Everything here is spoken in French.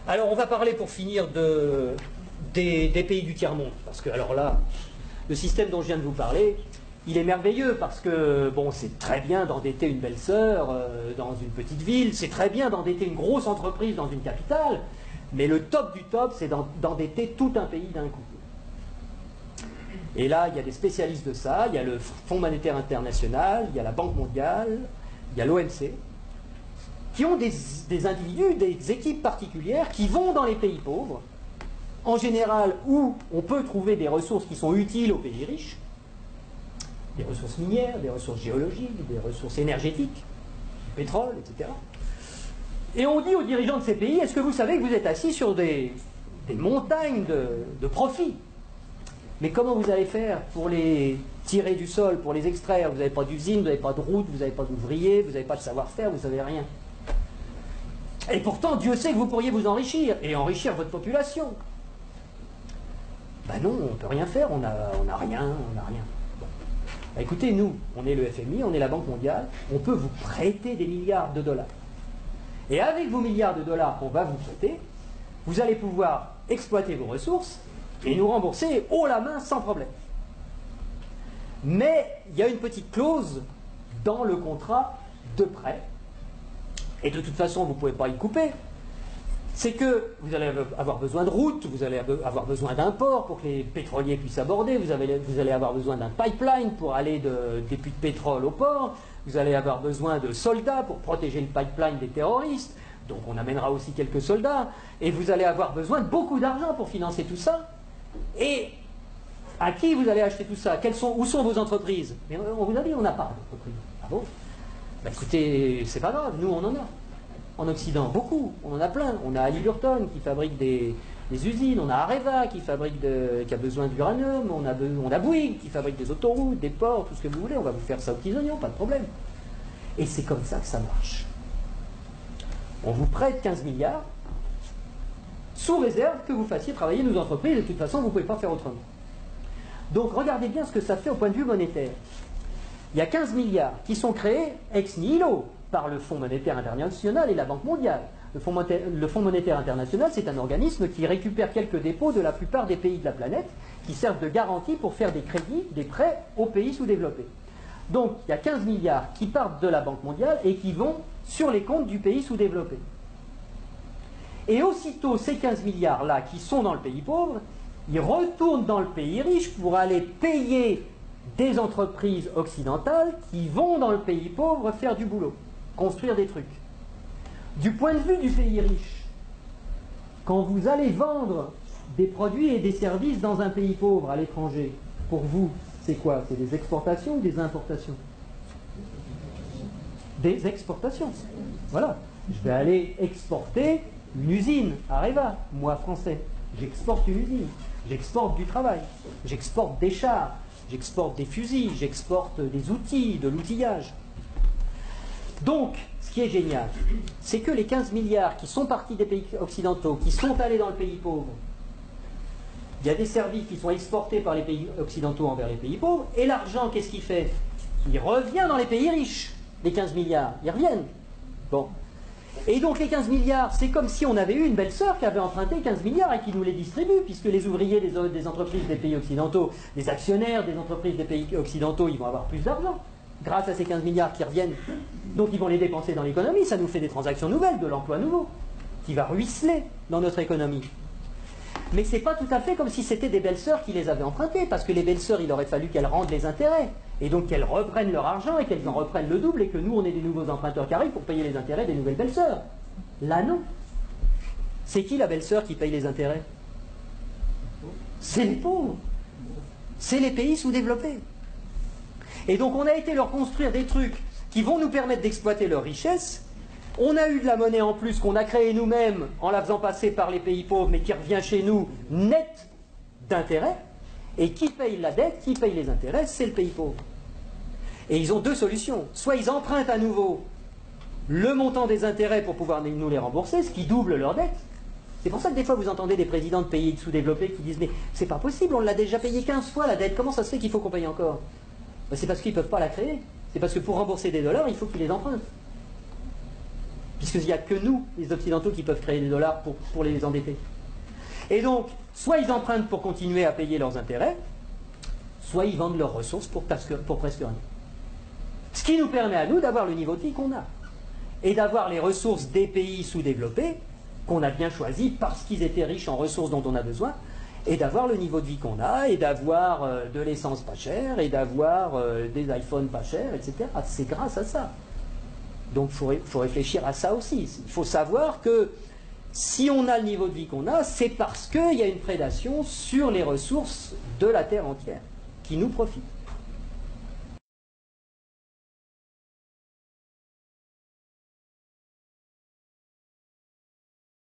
Alors, on va parler pour finir des pays du tiers-monde. Parce que, alors là, le système dont je viens de vous parler, il est merveilleux parce que, bon, c'est très bien d'endetter une belle sœur dans une petite ville, c'est très bien d'endetter une grosse entreprise dans une capitale, mais le top du top, c'est d'endetter tout un pays d'un coup. Et là, il y a des spécialistes de ça, il y a le Fonds monétaire international, il y a la Banque mondiale, il y a l'OMC, qui ont des individus, des équipes particulières qui vont dans les pays pauvres, en général où on peut trouver des ressources qui sont utiles aux pays riches, des ressources minières, des ressources géologiques, des ressources énergétiques, du pétrole, etc. Et on dit aux dirigeants de ces pays, est-ce que vous savez que vous êtes assis sur des montagnes de profits? Mais comment vous allez faire pour les tirer du sol, pour les extraire? Vous n'avez pas d'usine, vous n'avez pas de route, vous n'avez pas d'ouvriers, vous n'avez pas de savoir-faire, vous n'avez rien. Et pourtant, Dieu sait que vous pourriez vous enrichir, et enrichir votre population. Ben non, on ne peut rien faire, on n'a rien, on n'a rien. Bon. Ben écoutez, nous, on est le FMI, on est la Banque mondiale, on peut vous prêter des milliards de dollars. Et avec vos milliards de dollars qu'on va vous prêter, vous allez pouvoir exploiter vos ressources et nous rembourser haut la main sans problème. Mais il y a une petite clause dans le contrat de prêt, et de toute façon vous ne pouvez pas y couper, c'est que vous allez avoir besoin de routes, vous allez avoir besoin d'un port pour que les pétroliers puissent aborder, vous allez avoir besoin d'un pipeline pour aller des puits de pétrole au port, vous allez avoir besoin de soldats pour protéger le pipeline des terroristes, donc on amènera aussi quelques soldats, et vous allez avoir besoin de beaucoup d'argent pour financer tout ça. Et à qui vous allez acheter tout ça? Où sont vos entreprises? Mais on vous a dit, on n'a pas d'entreprise. Ah bon? Ben écoutez, c'est pas grave, nous on en a. En Occident, beaucoup, on en a plein. On a Halliburton qui fabrique des usines, on a Areva qui a besoin d'uranium, on a Bouygues qui fabrique des autoroutes, des ports, tout ce que vous voulez, on va vous faire ça aux petits oignons, pas de problème. Et c'est comme ça que ça marche. On vous prête 15 milliards, sous réserve que vous fassiez travailler nos entreprises, et de toute façon, vous ne pouvez pas faire autrement. Donc, regardez bien ce que ça fait au point de vue monétaire. Il y a 15 milliards qui sont créés ex nihilo par le Fonds monétaire international et la Banque mondiale. Le Fonds monétaire international, c'est un organisme qui récupère quelques dépôts de la plupart des pays de la planète, qui servent de garantie pour faire des crédits, des prêts aux pays sous-développés. Donc, il y a 15 milliards qui partent de la Banque mondiale et qui vont sur les comptes du pays sous-développé. Et aussitôt, ces 15 milliards-là qui sont dans le pays pauvre, ils retournent dans le pays riche pour aller payer des entreprises occidentales qui vont dans le pays pauvre faire du boulot, construire des trucs. Du point de vue du pays riche, quand vous allez vendre des produits et des services dans un pays pauvre à l'étranger, pour vous, c'est quoi? C'est des exportations ou des importations? Des exportations. Voilà. Je vais aller exporter une usine, Areva, moi français. J'exporte une usine, j'exporte du travail, j'exporte des chars, j'exporte des fusils, j'exporte des outils, de l'outillage. Donc, ce qui est génial, c'est que les 15 milliards qui sont partis des pays occidentaux, qui sont allés dans le pays pauvre, il y a des services qui sont exportés par les pays occidentaux envers les pays pauvres, et l'argent, qu'est-ce qu'il fait? Il revient dans les pays riches, les 15 milliards, ils reviennent. Bon. Et donc les 15 milliards, c'est comme si on avait eu une belle-sœur qui avait emprunté 15 milliards et qui nous les distribue, puisque les ouvriers des entreprises des pays occidentaux, les actionnaires des entreprises des pays occidentaux, ils vont avoir plus d'argent grâce à ces 15 milliards qui reviennent. Donc ils vont les dépenser dans l'économie, ça nous fait des transactions nouvelles, de l'emploi nouveau, qui va ruisseler dans notre économie. Mais c'est pas tout à fait comme si c'était des belles-sœurs qui les avaient empruntées, parce que les belles-sœurs, il aurait fallu qu'elles rendent les intérêts, et donc qu'elles reprennent leur argent et qu'elles en reprennent le double, et que nous, on ait des nouveaux emprunteurs qui arrivent pour payer les intérêts des nouvelles belles-sœurs. Là, non. C'est qui la belle-sœur qui paye les intérêts? C'est les pauvres. C'est les pays sous-développés. Et donc, on a été leur construire des trucs qui vont nous permettre d'exploiter leur richesse. On a eu de la monnaie en plus qu'on a créée nous-mêmes en la faisant passer par les pays pauvres, mais qui revient chez nous net d'intérêts. Et qui paye la dette, qui paye les intérêts, c'est le pays pauvre. Et ils ont deux solutions. Soit ils empruntent à nouveau le montant des intérêts pour pouvoir nous les rembourser, ce qui double leur dette. C'est pour ça que des fois vous entendez des présidents de pays sous-développés qui disent « Mais c'est pas possible, on l'a déjà payé 15 fois la dette, comment ça se fait qu'il faut qu'on paye encore ?» Ben, c'est parce qu'ils ne peuvent pas la créer. C'est parce que pour rembourser des dollars, il faut qu'ils les empruntent. puisqu'il n'y a que nous, les Occidentaux, qui peuvent créer des dollars pour les endetter. Et donc, soit ils empruntent pour continuer à payer leurs intérêts, soit ils vendent leurs ressources pour presque rien. Ce qui nous permet à nous d'avoir le niveau de vie qu'on a, et d'avoir les ressources des pays sous-développés, qu'on a bien choisis parce qu'ils étaient riches en ressources dont on a besoin, et d'avoir le niveau de vie qu'on a, et d'avoir de l'essence pas chère, et d'avoir des iPhones pas chers, etc. C'est grâce à ça. Donc il faut réfléchir à ça aussi. Il faut savoir que si on a le niveau de vie qu'on a, c'est parce qu'il y a une prédation sur les ressources de la Terre entière, qui nous profitent.